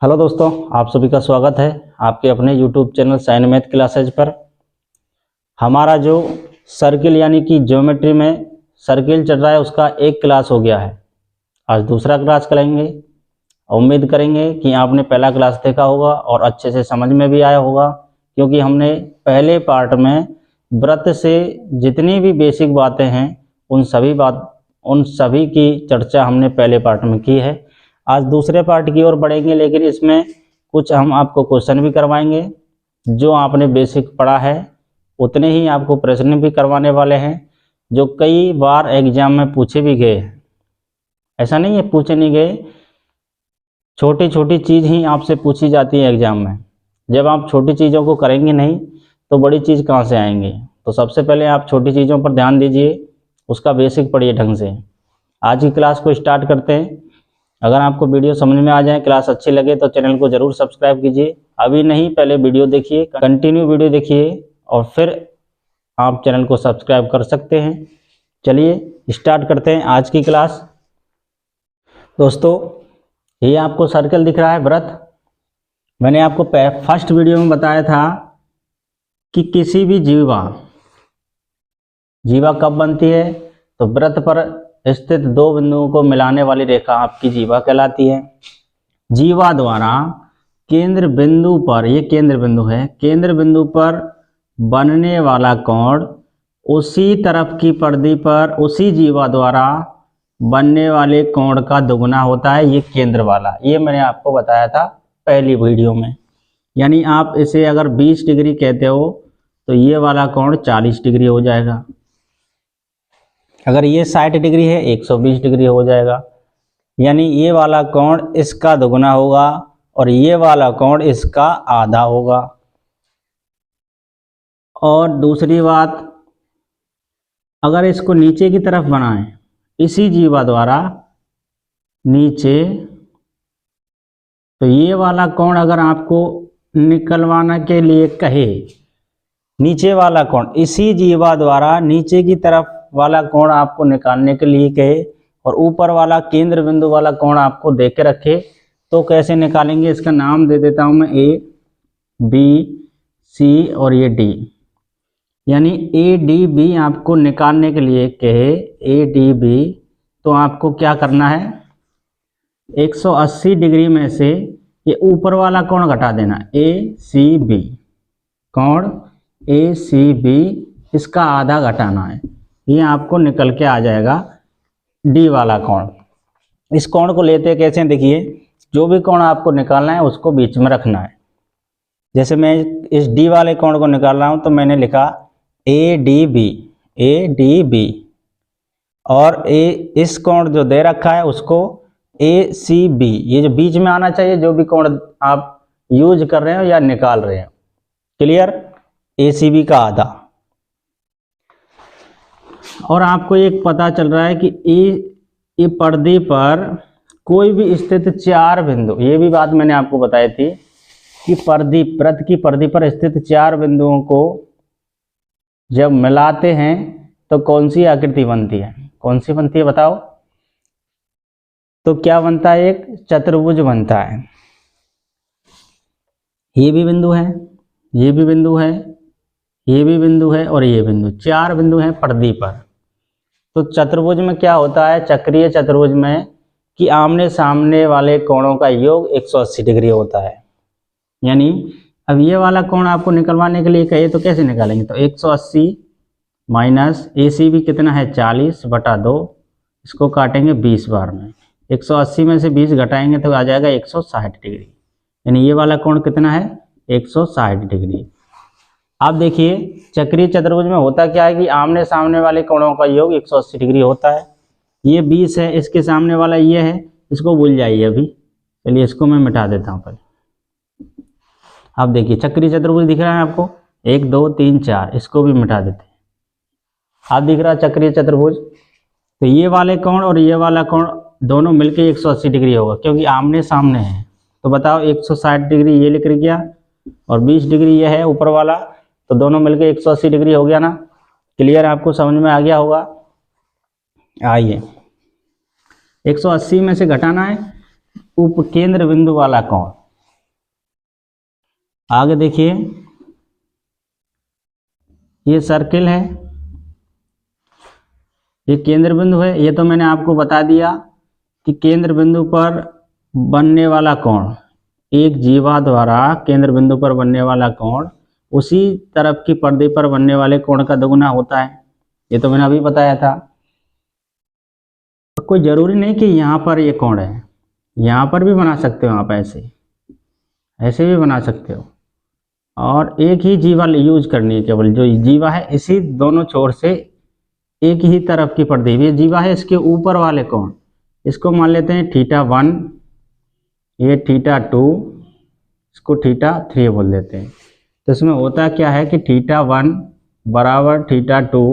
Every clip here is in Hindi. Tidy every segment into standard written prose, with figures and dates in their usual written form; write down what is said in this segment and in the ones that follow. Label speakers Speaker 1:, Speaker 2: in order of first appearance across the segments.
Speaker 1: हेलो दोस्तों, आप सभी का स्वागत है आपके अपने YouTube channel sine math classes पर। हमारा जो सर्किल यानी कि ज्योमेट्री में सर्किल चल रहा है उसका एक क्लास हो गया है। आज दूसरा क्लास करेंगे। उम्मीद करेंगे कि आपने पहला क्लास देखा होगा और अच्छे से समझ में भी आया होगा, क्योंकि हमने पहले पार्ट में व्रत से जितनी भी बेसिक बातें हैं उन सभी की चर्चा हमने पहले पार्ट में की है। आज दूसरे पार्ट की ओर बढ़ेंगे, लेकिन इसमें कुछ हम आपको क्वेश्चन भी करवाएंगे। जो आपने बेसिक पढ़ा है उतने ही आपको प्रश्न भी करवाने वाले हैं, जो कई बार एग्जाम में पूछे भी गए हैं। ऐसा नहीं है पूछे नहीं गए, छोटी छोटी चीज़ ही आपसे पूछी जाती है एग्जाम में। जब आप छोटी चीज़ों को करेंगे नहीं तो बड़ी चीज़ कहाँ से आएंगे। तो सबसे पहले आप छोटी चीज़ों पर ध्यान दीजिए, उसका बेसिक पढ़िए ढंग से। आज की क्लास को स्टार्ट करते हैं। अगर आपको वीडियो समझ में आ जाए, क्लास अच्छी लगे तो चैनल को ज़रूर सब्सक्राइब कीजिए। अभी नहीं, पहले वीडियो देखिए, कंटिन्यू वीडियो देखिए और फिर आप चैनल को सब्सक्राइब कर सकते हैं। चलिए स्टार्ट करते हैं आज की क्लास। दोस्तों, ये आपको सर्कल दिख रहा है व्रत। मैंने आपको फर्स्ट वीडियो में बताया था कि किसी भी जीवा कब बनती है, तो व्रत पर स्थित दो बिंदुओं को मिलाने वाली रेखा आपकी जीवा कहलाती है। जीवा द्वारा केंद्र बिंदु पर, ये केंद्र बिंदु है, केंद्र बिंदु पर बनने वाला कोण उसी तरफ की परिधि पर उसी जीवा द्वारा बनने वाले कोण का दुगुना होता है। ये केंद्र वाला, ये मैंने आपको बताया था पहली वीडियो में। यानी आप इसे अगर 20 डिग्री कहते हो तो ये वाला कोण 40 डिग्री हो जाएगा। अगर ये 60 डिग्री है 120 डिग्री हो जाएगा। यानी ये वाला कोण इसका दुगुना होगा और ये वाला कोण इसका आधा होगा। और दूसरी बात, अगर इसको नीचे की तरफ बनाएं इसी जीवा द्वारा नीचे, तो ये वाला कोण अगर आपको निकलवाने के लिए कहे, नीचे वाला कोण इसी जीवा द्वारा नीचे की तरफ वाला कोण आपको निकालने के लिए कहे और ऊपर वाला केंद्र बिंदु वाला कोण आपको दे के रखे, तो कैसे निकालेंगे? इसका नाम दे देता हूं मैं ए, बी, सी और ये डी। यानी ए डी बी आपको निकालने के लिए कहे, ए डी बी, तो आपको क्या करना है? 180 डिग्री में से ये ऊपर वाला कोण घटा देना, ए सी बी, कोण ए सी बी इसका आधा घटाना है। ये आपको निकल के आ जाएगा डी वाला कोण। इस कोण को लेते कैसे, देखिए, जो भी कोण आपको निकालना है उसको बीच में रखना है। जैसे मैं इस डी वाले कोण को निकाल रहा हूं तो मैंने लिखा ए डी बी, और इस कोण जो दे रखा है उसको ए सी बी, ये जो बीच में आना चाहिए, जो भी कोण आप यूज कर रहे हो या निकाल रहे हो। क्लियर? ए सी बी का आधा। और आपको एक पता चल रहा है कि ये पर्दे पर कोई भी स्थित 4 बिंदु, ये भी बात मैंने आपको बताई थी कि व्रत की पर्दे पर स्थित 4 बिंदुओं को जब मिलाते हैं तो कौन सी आकृति बनती है? कौन सी बनती है बताओ? तो क्या बनता है? एक चतुर्भुज बनता है। ये भी बिंदु है, ये भी बिंदु है, ये भी बिंदु है और ये बिंदु, 4 बिंदु हैं पर्दे पर। तो चतुर्भुज में क्या होता है, चक्रीय चतुर्भुज में, कि आमने सामने वाले कोणों का योग 180 डिग्री होता है। यानी अब ये वाला कोण आपको निकलवाने के लिए कहे तो कैसे निकालेंगे? तो 180 माइनस ए सी बी कितना है? 40/2, इसको काटेंगे 20 बार में। 180 में से 20 घटाएंगे तो आ जाएगा 160 डिग्री। यानी ये वाला कोण कितना है? 160 डिग्री। आप देखिए चक्रीय चतुर्भुज में होता क्या है कि आमने सामने वाले कोणों का योग 180 डिग्री होता है। ये 20 है, इसके सामने वाला ये है, इसको भूल जाइए अभी। चलिए इसको मैं मिटा देता हूँ पहले। आप देखिए चक्रीय चतुर्भुज दिख रहा है आपको, 1 2 3 4, इसको भी मिटा देते हैं। आप दिख रहा चक्रीय चतुर्भुज, तो ये वाले कोण और ये वाला कोण दोनों मिलके 180 डिग्री होगा, क्योंकि आमने सामने है। तो बताओ 160 डिग्री ये लिख गया और 20 डिग्री ये है ऊपर वाला, तो दोनों मिलके 180 डिग्री हो गया ना। क्लियर? आपको समझ में आ गया होगा। आइए 180 में से घटाना है केंद्र बिंदु वाला कोण, आगे देखिए, ये सर्किल है, ये केंद्र बिंदु है। ये तो मैंने आपको बता दिया कि केंद्र बिंदु पर बनने वाला कोण, एक जीवा द्वारा केंद्र बिंदु पर बनने वाला कोण उसी तरफ की पर्दे पर बनने वाले कोण का दोगुना होता है। ये तो मैंने अभी बताया था। कोई जरूरी नहीं कि यहाँ पर ये कोण है, यहाँ पर भी बना सकते हो आप, ऐसे ऐसे भी बना सकते हो। और एक ही जीवा यूज करनी है, केवल जो जीवा है इसी दोनों छोर से एक ही तरफ की पर्दे, ये जीवा है इसके ऊपर वाले कोण, इसको मान लेते हैं θ1, ये θ2, इसको θ3 बोल देते हैं। तो इसमें होता क्या है कि θ1 बराबर θ2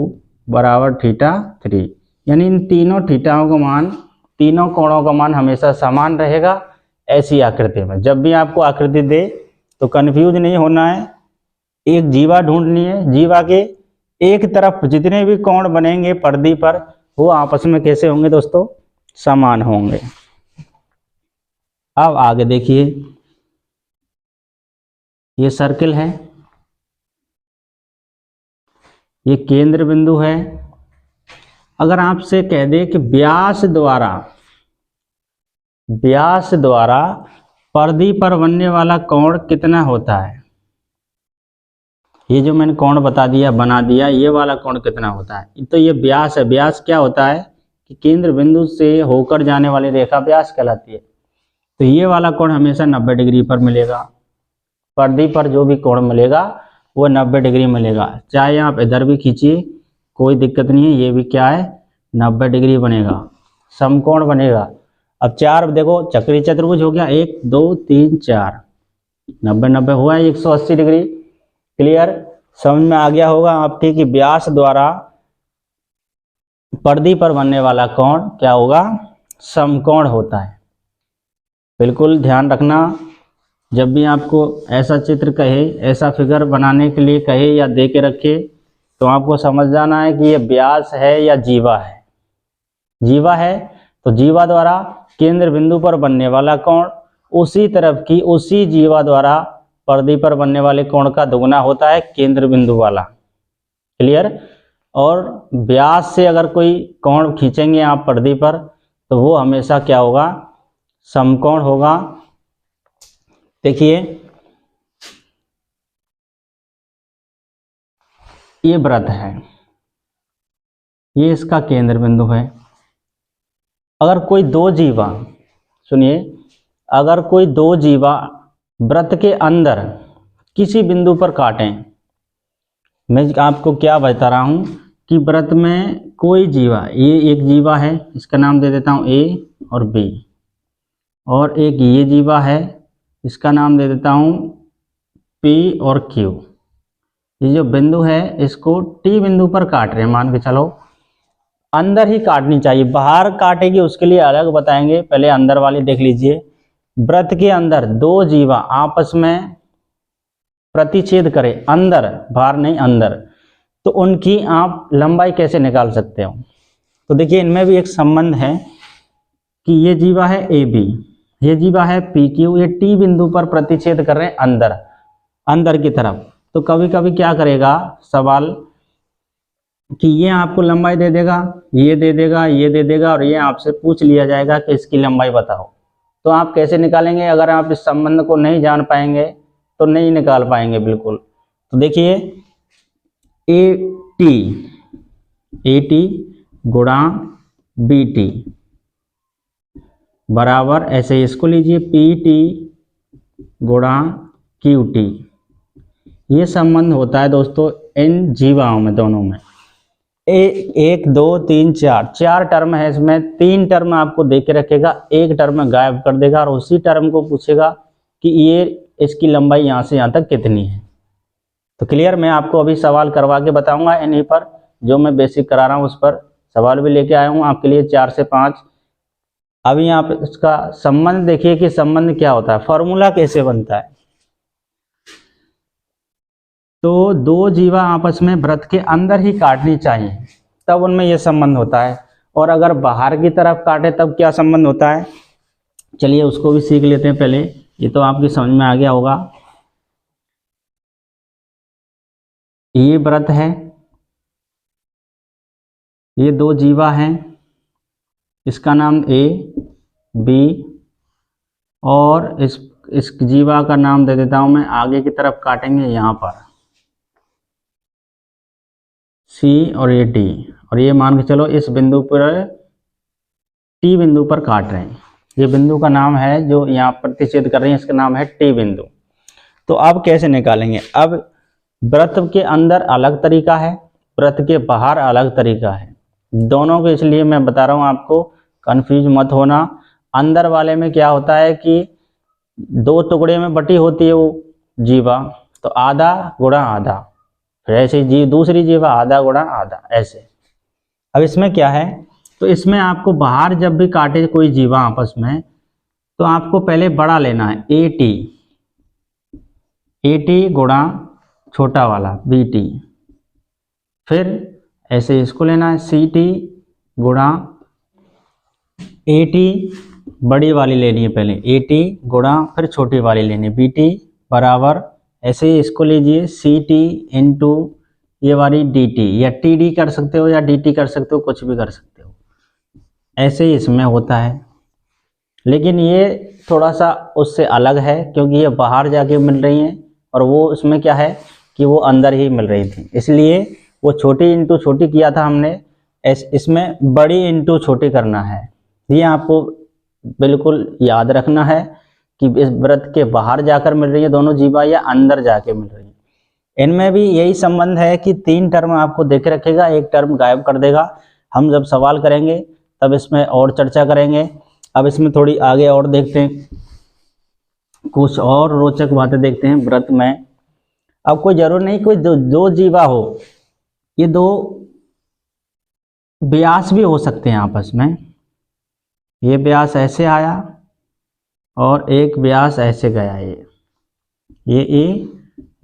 Speaker 1: बराबर θ3, यानी इन तीनों थीटाओं का मान, तीनों कोणों का मान हमेशा समान रहेगा ऐसी आकृति में। जब भी आपको आकृति दे तो कंफ्यूज नहीं होना है, एक जीवा ढूंढनी है, जीवा के एक तरफ जितने भी कोण बनेंगे पर्दे पर वो आपस में कैसे होंगे दोस्तों, समान होंगे। अब आगे देखिए, ये सर्किल है, ये केंद्र बिंदु है। अगर आपसे कह दे कि व्यास द्वारा पर्दे पर बनने वाला कोण कितना होता है, ये जो मैंने कोण बता दिया, बना दिया, ये वाला कोण कितना होता है, तो ये व्यास है। व्यास क्या होता है कि केंद्र बिंदु से होकर जाने वाली रेखा व्यास कहलाती है। तो ये वाला कोण हमेशा 90 डिग्री पर मिलेगा, पर्दे पर जो भी कोण मिलेगा वो 90 डिग्री मिलेगा। चाहे आप इधर भी खींचिए, कोई दिक्कत नहीं है, ये भी क्या है 90 डिग्री बनेगा, समकोण बनेगा। अब चार देखो, चक्रीय चतुर्भुज हो गया, 1 2 3 4, 90 90 हुआ है 180 डिग्री। क्लियर, समझ में आ गया होगा आपके कि व्यास द्वारा पर्दे पर बनने वाला कोण क्या होगा, समकोण होता है। बिल्कुल ध्यान रखना, जब भी आपको ऐसा चित्र कहे, ऐसा फिगर बनाने के लिए कहे या दे के रखे, तो आपको समझ जाना है कि ये व्यास है या जीवा है। जीवा है तो जीवा द्वारा केंद्र बिंदु पर बनने वाला कोण उसी तरफ की, उसी जीवा द्वारा पर्दे पर बनने वाले कोण का दुगुना होता है केंद्र बिंदु वाला। क्लियर। और व्यास से अगर कोई कोण खींचेंगे आप पर्दे पर तो वो हमेशा क्या होगा, समकोण होगा। देखिए ये वृत्त है, ये इसका केंद्र बिंदु है। अगर कोई दो जीवा, सुनिए, अगर कोई दो जीवा वृत्त के अंदर किसी बिंदु पर काटें, मैं आपको क्या बता रहा हूं कि वृत्त में कोई जीवा, ये एक जीवा है, इसका नाम दे देता हूं ए और बी, और एक ये जीवा है, इसका नाम दे देता हूं पी और क्यू। ये जो बिंदु है इसको टी बिंदु पर काट रहे हैं, मान के चलो। अंदर ही काटनी चाहिए, बाहर काटेगी उसके लिए अलग बताएंगे, पहले अंदर वाली देख लीजिए। वृत्त के अंदर दो जीवा आपस में प्रतिच्छेद करें, अंदर, बाहर नहीं अंदर, तो उनकी आप लंबाई कैसे निकाल सकते हो। तो देखिए इनमें भी एक संबंध है कि ये जीवा है ए बी, ये जीवा है पी क्यू, ये टी बिंदु पर प्रतिच्छेद कर रहे हैं अंदर, अंदर की तरफ। तो कभी कभी क्या करेगा सवाल कि ये आपको लंबाई दे देगा, ये दे देगा, ये दे देगा, और ये आपसे पूछ लिया जाएगा कि इसकी लंबाई बताओ। तो आप कैसे निकालेंगे, अगर आप इस संबंध को नहीं जान पाएंगे तो नहीं निकाल पाएंगे बिल्कुल। तो देखिए ए टी गुणा बी टी बराबर, ऐसे इसको लीजिए पी टी गुणा क्यू टी। ये संबंध होता है दोस्तों इन जीवाओं में, दोनों में। एक दो तीन चार टर्म है, इसमें 3 टर्म आपको दे के रखेगा, एक टर्म गायब कर देगा और उसी टर्म को पूछेगा कि ये इसकी लंबाई यहाँ से यहाँ तक कितनी है। तो क्लियर, मैं आपको अभी सवाल करवा के बताऊंगा इन्हीं पर, जो मैं बेसिक करा रहा हूँ उस पर सवाल भी लेके आया हूँ आपके लिए 4 से 5। अभी आप इसका संबंध देखिए कि संबंध क्या होता है, फॉर्मूला कैसे बनता है। तो दो जीवा आपस में वृत्त के अंदर ही काटनी चाहिए, तब उनमें यह संबंध होता है। और अगर बाहर की तरफ काटे तब क्या संबंध होता है, चलिए उसको भी सीख लेते हैं पहले, ये तो आपकी समझ में आ गया होगा। ये वृत्त है, ये दो जीवा हैं, इसका नाम ए बी, और इस जीवा का नाम दे देता हूं मैं, आगे की तरफ काटेंगे यहाँ पर सी और ये डी, और ये मान के चलो इस बिंदु पर टी बिंदु पर काट रहे हैं। ये बिंदु का नाम है जो यहाँ प्रतिच्छेद कर रहे हैं, इसका नाम है टी बिंदु। तो अब कैसे निकालेंगे? अब वृत्त के अंदर अलग तरीका है, वृत्त के बाहर अलग तरीका है, दोनों को इसलिए मैं बता रहा हूँ आपको, कंफ्यूज मत होना। अंदर वाले में क्या होता है कि दो टुकड़े में बटी होती है वो जीवा, तो आधा गुणा आधा, फिर ऐसे जी दूसरी जीवा आधा गुणा आधा ऐसे। अब इसमें क्या है, तो इसमें आपको बाहर जब भी काटे कोई जीवा आपस में, तो आपको पहले बड़ा लेना है ए टी गुणा छोटा वाला बी टी, फिर ऐसे इसको लेना है सी टी गुणा ए टी, बड़ी वाली लेनी है पहले ए टी गुणा फिर छोटी वाली लेनी है बी टी बराबर, ऐसे ही इसको लीजिए सी टी इंटू ये वाली डी टी, या टी डी कर सकते हो या डी टी कर सकते हो, कुछ भी कर सकते हो, ऐसे ही इसमें होता है। लेकिन ये थोड़ा सा उससे अलग है क्योंकि ये बाहर जाके मिल रही हैं और वो उसमें क्या है कि वो अंदर ही मिल रही थी, इसलिए वो छोटी इंटू छोटी किया था हमने, इसमें बड़ी इंटू छोटी करना है। ये आपको बिल्कुल याद रखना है कि इस वृत्त के बाहर जाकर मिल रही है दोनों जीवा या अंदर जाके मिल रही है। इनमें भी यही संबंध है कि तीन टर्म आपको देखे रखेगा, एक टर्म गायब कर देगा। हम जब सवाल करेंगे तब इसमें और चर्चा करेंगे। अब इसमें थोड़ी आगे और देखते हैं, कुछ और रोचक बातें देखते हैं वृत्त में। अब कोई जरूर नहीं कोई दो जीवा हो, ये दो व्यास भी हो सकते हैं आपस में, ये व्यास ऐसे आया और एक व्यास ऐसे गया, ये ए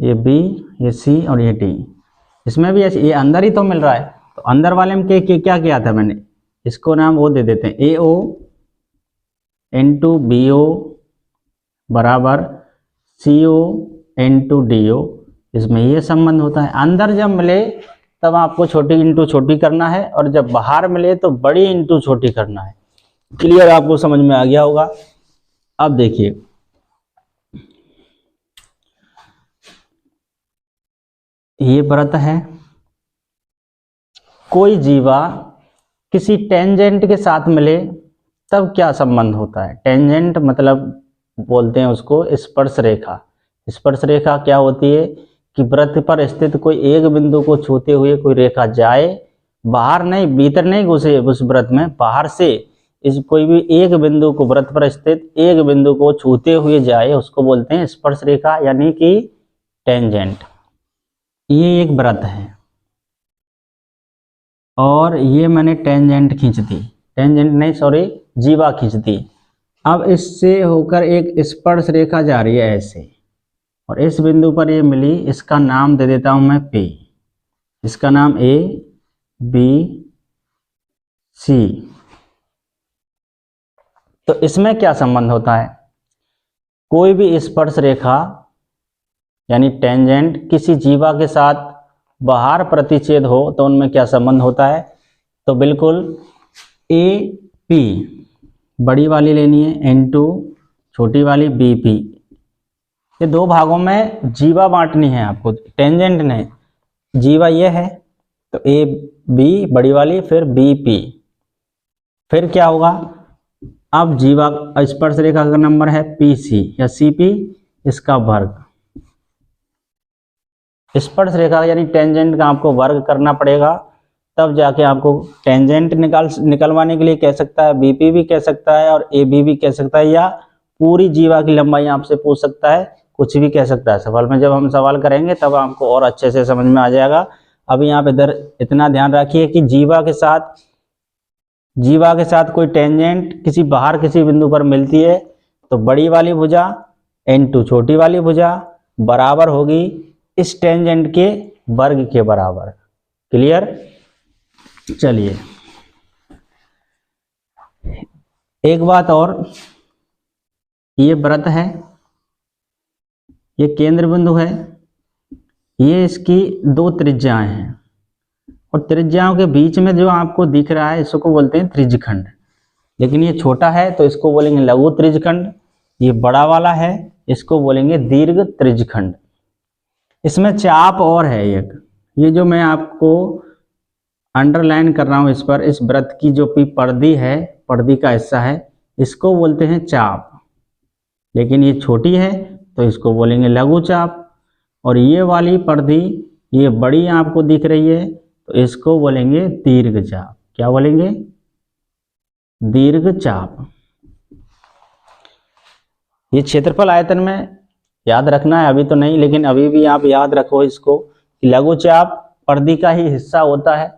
Speaker 1: ये बी ये सी और ये डी, इसमें भी ऐसे, ये अंदर ही तो मिल रहा है, तो अंदर वाले में क्या किया था मैंने, इसको नाम वो दे देते हैं ए ओ इंटू बी ओ बराबर सी ओ इंटू डी ओ, इसमें ये संबंध होता है। अंदर जब मिले तब आपको छोटी इंटू छोटी करना है और जब बाहर मिले तो बड़ी इंटू छोटी करना है। क्लियर, आपको समझ में आ गया होगा। अब देखिए ये वृत्त है, कोई जीवा किसी टेंजेंट के साथ मिले तब क्या संबंध होता है। टेंजेंट मतलब बोलते हैं उसको स्पर्श रेखा। स्पर्श रेखा क्या होती है कि वृत्त पर स्थित कोई एक बिंदु को छूते हुए कोई रेखा जाए, बाहर नहीं भीतर नहीं घुसे उस वृत्त में, बाहर से इस कोई भी एक बिंदु को वृत्त पर स्थित एक बिंदु को छूते हुए जाए, उसको बोलते हैं स्पर्श रेखा यानी कि टेंजेंट। ये एक वृत्त है और ये मैंने टेंजेंट खींच दी, टेंजेंट नहीं सॉरी जीवा खींच दी। अब इससे होकर एक स्पर्श रेखा जा रही है ऐसे, और इस बिंदु पर ये मिली, इसका नाम दे देता हूं मैं P, इसका नाम ए बी सी। तो इसमें क्या संबंध होता है, कोई भी स्पर्श रेखा यानी टेंजेंट किसी जीवा के साथ बाहर प्रतिच्छेद हो तो उनमें क्या संबंध होता है, तो बिल्कुल ए पी बड़ी वाली लेनी है इंटू छोटी वाली बी पी, ये दो भागों में जीवा बांटनी है आपको, टेंजेंट नहीं, जीवा ये है तो ए बी बड़ी वाली फिर बी पी, फिर क्या होगा, अब जीवा स्पर्श रेखा का नंबर है पी सी या सी पी, इसका वर्ग, स्पर्श रेखा यानी टेंजेंट का आपको वर्ग करना पड़ेगा, तब जाके आपको टेंजेंट निकलवाने के लिए कह सकता है, बीपी भी कह सकता है और ए बी भी कह सकता है, या पूरी जीवा की लंबाई आपसे पूछ सकता है, कुछ भी कह सकता है सवाल में। जब हम सवाल करेंगे तब आपको और अच्छे से समझ में आ जाएगा। अभी आप इधर इतना ध्यान रखिए कि जीवा के साथ कोई टेंजेंट किसी बाहर किसी बिंदु पर मिलती है तो बड़ी वाली भुजा इंटू छोटी वाली भुजा बराबर होगी इस टेंजेंट के वर्ग के बराबर। क्लियर, चलिए एक बात और, ये वृत्त है, ये केंद्र बिंदु है, ये इसकी दो त्रिज्याएं हैं और त्रिज्याओं के बीच में जो आपको दिख रहा है इसको बोलते हैं त्रिज्यखंड। लेकिन ये छोटा है तो इसको बोलेंगे लघु त्रिज्यखंड, ये बड़ा वाला है इसको बोलेंगे दीर्घ त्रिज्यखंड। इसमें चाप और है एक, ये जो मैं आपको अंडरलाइन कर रहा हूँ इस पर, इस वृत्त की जो पर्दी है, पर्दी का हिस्सा है, इसको बोलते हैं चाप। लेकिन ये छोटी है तो इसको बोलेंगे लघु चाप। और ये वाली पर्दी ये बड़ी आपको दिख रही है तो इसको बोलेंगे दीर्घ चाप। क्या बोलेंगे? दीर्घ चाप। ये क्षेत्रफल आयतन में याद रखना है, अभी तो नहीं लेकिन अभी भी आप याद रखो इसको कि लघु चाप पर्दी का ही हिस्सा होता है,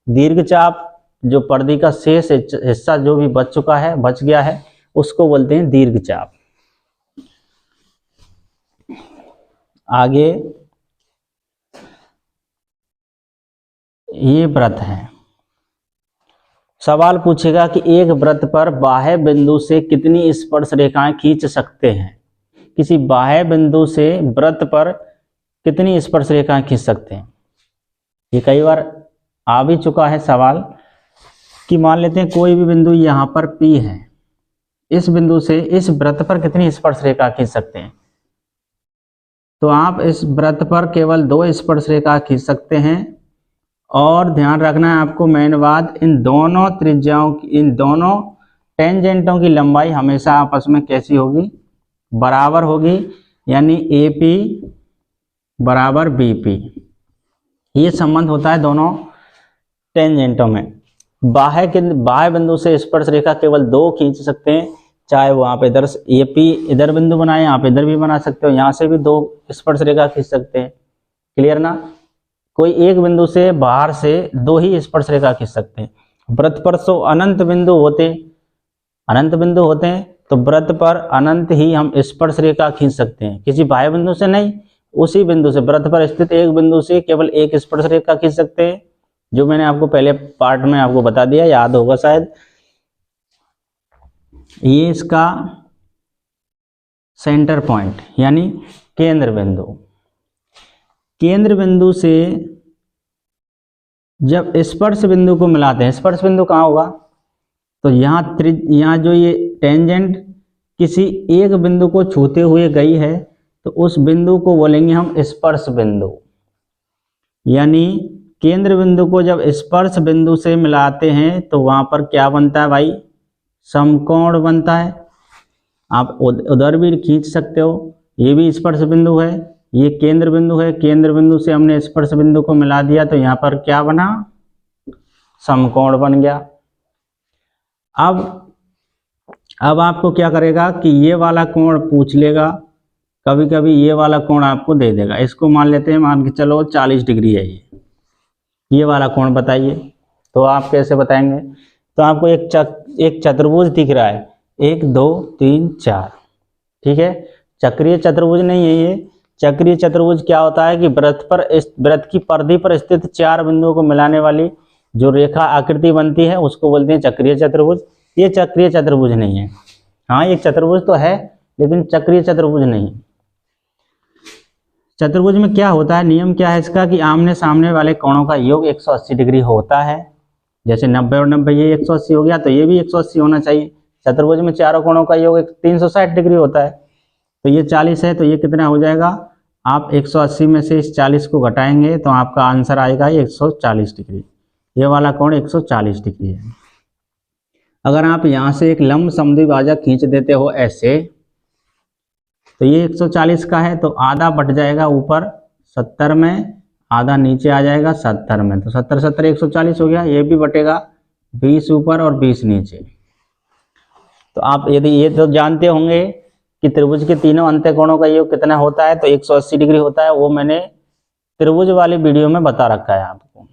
Speaker 1: दीर्घ चाप जो पर्दी का शेष हिस्सा जो भी बच चुका है, बच गया है, उसको बोलते हैं दीर्घ चाप। आगे ये वृत्त है। सवाल पूछेगा कि एक वृत्त पर बाह्य बिंदु से कितनी स्पर्श रेखाएं खींच सकते हैं। किसी बाह्य बिंदु से वृत्त पर कितनी स्पर्श रेखाएं खींच सकते हैं। ये कई बार आ भी चुका है सवाल कि मान लेते हैं कोई भी बिंदु यहाँ पर P है, इस बिंदु से इस वृत्त पर कितनी स्पर्श रेखा खींच सकते हैं। तो आप इस वृत्त पर केवल 2 स्पर्श रेखा खींच सकते हैं। और ध्यान रखना है आपको मेन बात, इन दोनों त्रिज्याओं की, इन दोनों टेंजेंटों की लंबाई हमेशा आपस में कैसी होगी? बराबर होगी। यानी AP बराबर BP, ये संबंध होता है दोनों टेंजेंटों में। बाह्य बिंदु से स्पर्श रेखा केवल 2 खींच सकते हैं, चाहे वो आप इधर AP इधर बिंदु बनाए, आप इधर भी बना सकते हो, यहाँ से भी 2 स्पर्श रेखा खींच सकते हैं। क्लियर ना? कोई एक बिंदु से बाहर से 2 ही स्पर्श रेखा खींच सकते हैं। वृत्त पर तो अनंत बिंदु होते हैं, तो वृत्त पर अनंत ही हम स्पर्श रेखा खींच सकते हैं, किसी बाह्य बिंदु से नहीं, उसी बिंदु से वृत्त पर स्थित एक बिंदु से केवल 1 स्पर्श रेखा खींच सकते हैं, जो मैंने आपको पहले पार्ट में आपको बता दिया, याद होगा शायद। ये इसका सेंटर पॉइंट यानी केंद्र बिंदु। केंद्र बिंदु से जब स्पर्श बिंदु को मिलाते हैं, स्पर्श बिंदु कहाँ होगा? तो यहाँ जो ये टेंजेंट किसी एक बिंदु को छूते हुए गई है तो उस बिंदु को बोलेंगे हम स्पर्श बिंदु। यानी केंद्र बिंदु को जब स्पर्श बिंदु से मिलाते हैं तो वहाँ पर क्या बनता है भाई? समकोण बनता है। आप उधर भी खींच सकते हो, ये भी स्पर्श बिंदु है, ये केंद्र बिंदु है, केंद्र बिंदु से हमने स्पर्श बिंदु को मिला दिया तो यहाँ पर क्या बना? समकोण बन गया। अब आपको क्या करेगा कि ये वाला कोण पूछ लेगा, कभी कभी ये वाला कोण आपको दे देगा। इसको मान लेते हैं, मान के चलो 40 डिग्री है ये वाला कोण बताइए। तो आप कैसे बताएंगे? तो आपको एक चतुर्भुज दिख रहा है, 1 2 3 4, ठीक है। चक्रीय चतुर्भुज नहीं है ये। चक्रीय चतुर्भुज क्या होता है कि वृत्त की परिधि पर स्थित 4 बिंदुओं को मिलाने वाली जो रेखा आकृति बनती है उसको बोलते हैं चक्रीय चतुर्भुज। ये चक्रीय चतुर्भुज नहीं है। हाँ, एक चतुर्भुज तो है लेकिन चक्रीय चतुर्भुज नहीं। चतुर्भुज में क्या होता है, नियम क्या है इसका कि आमने सामने वाले कोणों का योग 180 डिग्री होता है। जैसे 90 और 90 ये 180 हो गया तो ये भी 180 होना चाहिए। चतुर्भुज में चारों कोणों का योग 360 डिग्री होता है। तो ये 40 है तो ये कितना हो जाएगा? आप 180 में से इस 40 को घटाएंगे तो आपका आंसर आएगा 140 डिग्री। ये वाला कोण 140 डिग्री है। अगर आप यहाँ से एक लंब समद्विभाजक खींच देते हो ऐसे, तो ये 140 का है तो आधा बट जाएगा ऊपर 70 में, आधा नीचे आ जाएगा 70 में। तो 70 70 140 हो गया। ये भी बटेगा 20 ऊपर और 20 नीचे। तो आप यदि ये तो जानते होंगे कि त्रिभुज के तीनों अंत्यकोणों का योग कितना होता है, तो 180 डिग्री होता है। वो मैंने त्रिभुज वाली वीडियो में बता रखा है आपको।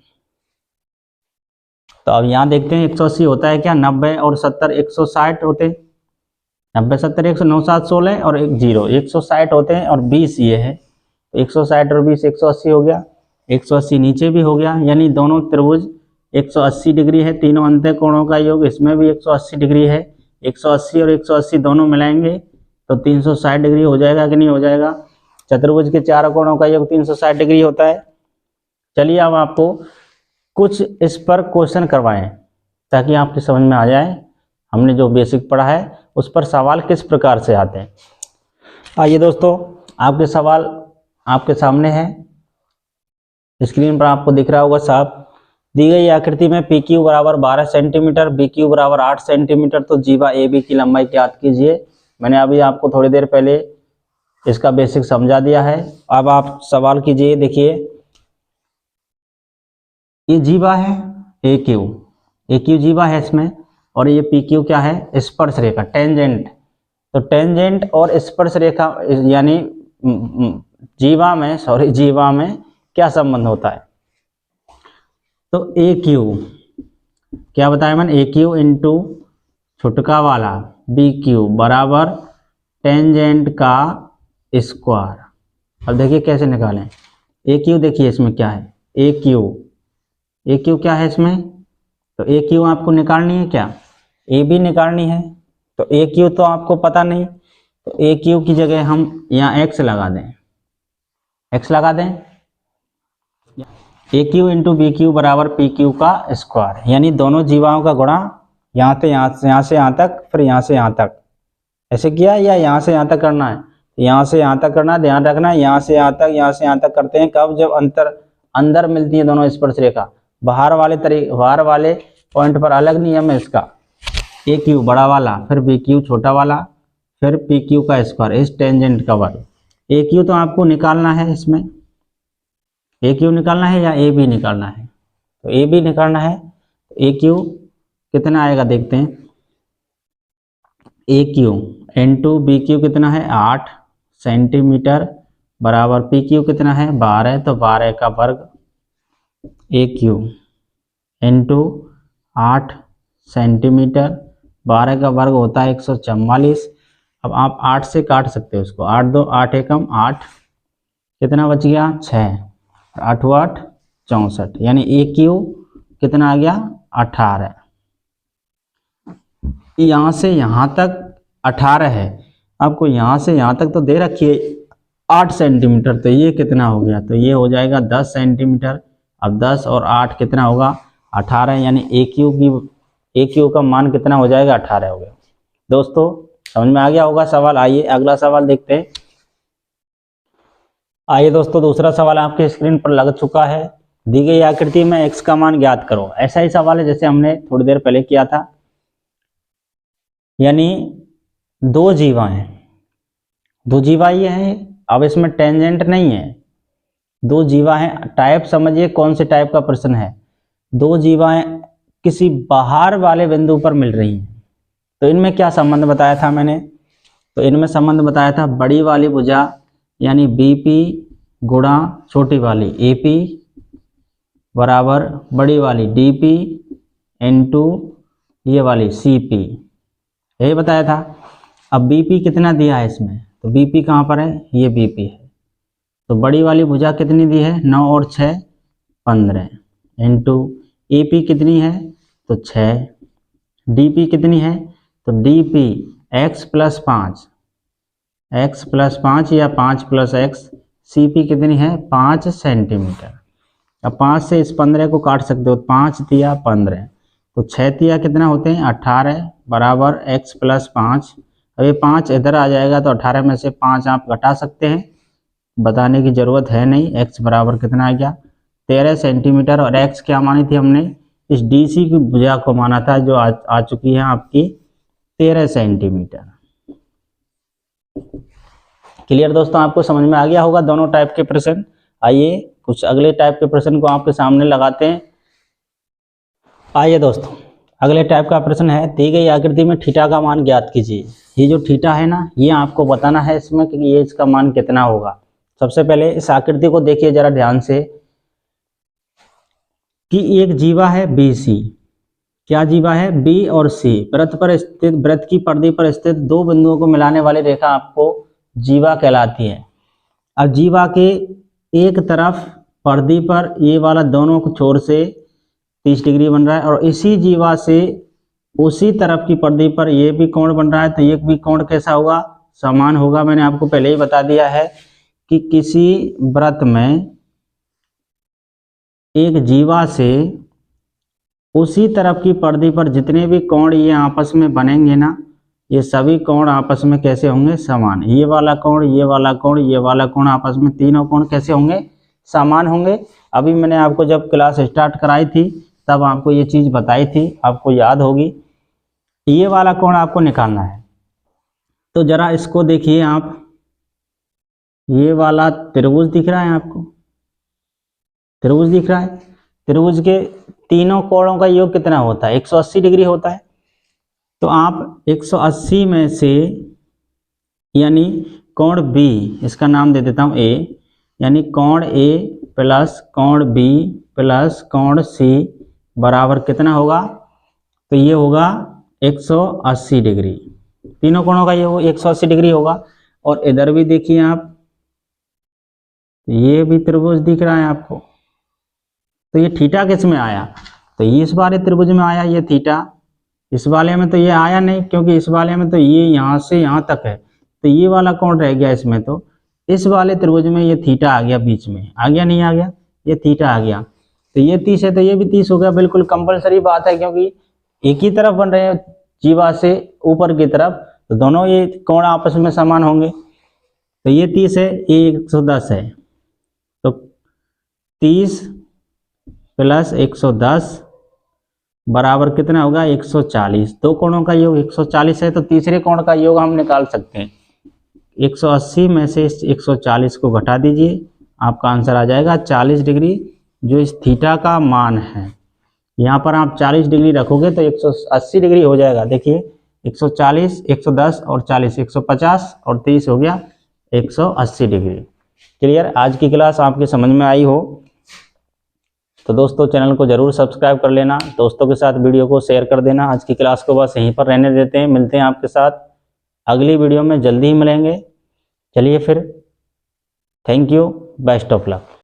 Speaker 1: तो अब यहाँ देखते हैं 180 होता है क्या? 90 और 70 160 होते हैं। 90 70 109 7 16 और 1 0 160 होते हैं और 20 ये है। तो 160 और 20 180 हो गया। 180 नीचे भी हो गया, यानी दोनों त्रिभुज 180 डिग्री है। तीनों अंत्यकोणों का योग इसमें भी 180 डिग्री है। 180 और 180 दोनों मिलाएंगे तो 360 डिग्री हो जाएगा कि नहीं हो जाएगा? चतुर्भुज के चारों कोणों का योग 360 डिग्री होता है। चलिए अब आपको कुछ इस पर क्वेश्चन करवाएं ताकि आपकी समझ में आ जाए हमने जो बेसिक पढ़ा है उस पर सवाल किस प्रकार से आते हैं। आइए दोस्तों, आपके सवाल आपके सामने है, स्क्रीन पर आपको दिख रहा होगा साहब। दी गई आकृति में पी क्यू बराबर 12 सेंटीमीटर, बी क्यू बराबर 8 सेंटीमीटर, तो जीवा ए बी की लंबाई ज्ञात कीजिए। मैंने अभी आपको थोड़ी देर पहले इसका बेसिक समझा दिया है। अब आप सवाल कीजिए। देखिए ये जीवा है ए क्यू जीवा है इसमें, और ये पी क्यू क्या है, स्पर्श रेखा, टेंजेंट। तो टेंजेंट और स्पर्श रेखा यानी जीवा में क्या संबंध होता है। तो ए क्यू क्या बताया मैंने, ए क्यू इंटू छुटका वाला बी क्यू बराबर टेंजेंट का स्क्वायर। अब देखिए कैसे निकालें। ए क्यू देखिए इसमें क्या है, ए क्यू क्या है इसमें, तो ए क्यू आपको निकालनी है क्या, ए बी निकालनी है। तो ए क्यू तो आपको पता नहीं, तो ए क्यू की जगह हम यहाँ एक्स लगा दें, ए क्यू इंटू बी क्यू बराबर पी क्यू का स्क्वायर, यानी दोनों जीवाओं का गुणा यहाँ से यहाँ तक, फिर यहाँ से यहाँ तक ऐसे किया, या यहाँ से यहाँ तक करना है, यहाँ से यहाँ तक करना, ध्यान रखना यहाँ से यहाँ तक करते हैं कब, जब अंदर मिलती है दोनों स्पर्श रेखा। बाहर वाले पॉइंट पर अलग नियम है इसका, ए क्यू बड़ा वाला, फिर बी क्यू छोटा वाला, फिर पी क्यू का स्क्वायर, इस टेंजेंट का वर्ग। ए क्यू तो आपको निकालना है, इसमें ए क्यू निकालना है या ए बी निकालना है, तो ए बी निकालना है। ए क्यू कितना आएगा देखते हैं, ए क्यू इंटू बी क्यू कितना है 8 सेंटीमीटर बराबर पी क्यू कितना है 12, तो 12 का वर्ग ए क्यू इंटू 8 सेंटीमीटर, 12 का वर्ग होता है 144। अब आप 8 से काट सकते हो उसको, 8 2 8 एकम 8, कितना बच गया 6, 8 8 64, यानी ए क्यू कितना आ गया 18। यहाँ से यहाँ तक 18 है, आपको यहाँ से यहाँ तक तो दे रखिए 8 सेंटीमीटर, तो ये कितना हो गया, तो ये हो जाएगा 10 सेंटीमीटर। अब 10 और 8 कितना होगा 18, यानी ए क्यू का मान कितना हो जाएगा 18 हो गया। दोस्तों समझ में आ गया होगा सवाल। आइए अगला सवाल देखते हैं। आइए दोस्तों, दूसरा सवाल आपके स्क्रीन पर लग चुका है। दी गई आकृति में x का मान ज्ञात करो। ऐसा ही सवाल है जैसे हमने थोड़ी देर पहले किया था, यानी दो जीवा ये हैं। अब इसमें टेंजेंट नहीं है, दो जीवा हैं। टाइप समझिए कौन से टाइप का प्रश्न है। दो जीवाएं किसी बाहर वाले बिंदु पर मिल रही हैं, तो इनमें क्या संबंध बताया था मैंने, तो इनमें संबंध बताया था बड़ी वाली भुजा यानी बीपी गुणा छोटी वाली एपी बराबर बड़ी वाली डीपी इंटू ये वाली सीपी, यही बताया था। अब बीपी कितना दिया है इसमें, तो बीपी कहाँ पर है, ये बीपी है, तो बड़ी वाली भुजा कितनी दी है 9 और 6 15 इंटू एपी कितनी है तो 6, डीपी कितनी है तो डीपी x प्लस 5 या 5 प्लस एक्स, सीपी कितनी है 5 सेंटीमीटर। अब 5 से इस 15 को काट सकते हो, 5 तिया 15, तो 6 तिया कितना होते हैं 18 बराबर x प्लस 5। अब ये 5 इधर आ जाएगा तो 18 में से 5 आप घटा सकते हैं, बताने की ज़रूरत है नहीं। x बराबर कितना आ गया 13 सेंटीमीटर, और x क्या मानी थी हमने, इस डीसी की भुजा को माना था जो आ चुकी है आपकी 13 सेंटीमीटर। क्लियर दोस्तों, आपको समझ में आ गया होगा दोनों टाइप के प्रश्न। आइए कुछ अगले टाइप के प्रश्न को आपके सामने लगाते हैं। आइए दोस्तों, अगले टाइप का प्रश्न है, दी गई आकृति में थीटा का मान ज्ञात कीजिए। ये जो थीटा है ना, ये आपको बताना है इसमें कि ये इसका मान कितना होगा। सबसे पहले इस आकृति को देखिए जरा ध्यान से कि एक जीवा है बी सी। क्या जीवा है, बी और सी। वृत्त की परिधि पर स्थित दो बिंदुओं को मिलाने वाली रेखा आपको जीवा कहलाती है। अब जीवा के एक तरफ परिधि पर ये वाला दोनों छोर से 30 डिग्री बन रहा है, और इसी जीवा से उसी तरफ की परिधि पर ये भी कोण बन रहा है, तो ये भी कोण कैसा होगा, समान होगा। मैंने आपको पहले ही बता दिया है कि किसी वृत्त में एक जीवा से उसी तरफ की परिधि पर जितने भी कोण ये आपस में बनेंगे ना, ये सभी कोण आपस में कैसे होंगे? समान। ये वाला कोण, ये वाला कोण, ये वाला कोण, आपस में तीनों कोण कैसे होंगे? समान होंगे। अभी मैंने आपको जब क्लास स्टार्ट कराई थी तब आपको ये चीज़ बताई थी, आपको याद होगी। ये वाला कोण आपको निकालना है। तो जरा इसको देखिए आप, ये वाला त्रिभुज दिख रहा है आपको? त्रिभुज दिख रहा है। त्रिभुज के तीनों कोणों का योग कितना होता है? 180 डिग्री होता है। तो आप 180 में से, यानी कोण B, इसका नाम दे देता हूँ A, यानी कोण A प्लस कोण B प्लस कोण C बराबर कितना होगा? तो ये होगा 180 डिग्री। तीनों कोणों का ये 180 डिग्री होगा। और इधर भी देखिए आप, ये भी त्रिभुज दिख रहा है आपको। तो ये थीटा किस में आया? तो ये इस वाले त्रिभुज में आया, ये थीटा। इस वाले में तो ये आया नहीं, क्योंकि इस वाले में तो ये यहाँ से यहाँ तक है, तो ये वाला कोण रह गया इसमें। तो इस वाले त्रिभुज में ये थीटा आ गया, बीच में आ गया, नहीं आ गया? ये थीटा आ गया। तो ये 30 है तो ये भी 30 हो गया। बिल्कुल कंपलसरी बात है, क्योंकि एक ही तरफ बन रहे हैं जीवा से ऊपर की तरफ, तो दोनों ये कोण आपस में समान होंगे। तो ये 30 है, ये 110 है। तो 30 प्लस 110 बराबर कितना होगा? 140। दो कोणों का योग 140 है, तो तीसरे कोण का योग हम निकाल सकते हैं। 180 में से 140 को घटा दीजिए, आपका आंसर आ जाएगा 40 डिग्री, जो इस थीटा का मान है। यहाँ पर आप 40 डिग्री रखोगे तो 180 डिग्री हो जाएगा। देखिए 140, 110 और 40, 150 और 30 हो गया 180 डिग्री। क्लियर? आज की क्लास आपके समझ में आई हो तो दोस्तों चैनल को जरूर सब्सक्राइब कर लेना, दोस्तों के साथ वीडियो को शेयर कर देना। आज की क्लास को बस यहीं पर रहने देते हैं, मिलते हैं आपके साथ अगली वीडियो में, जल्दी ही मिलेंगे। चलिए फिर, thank you, best of luck.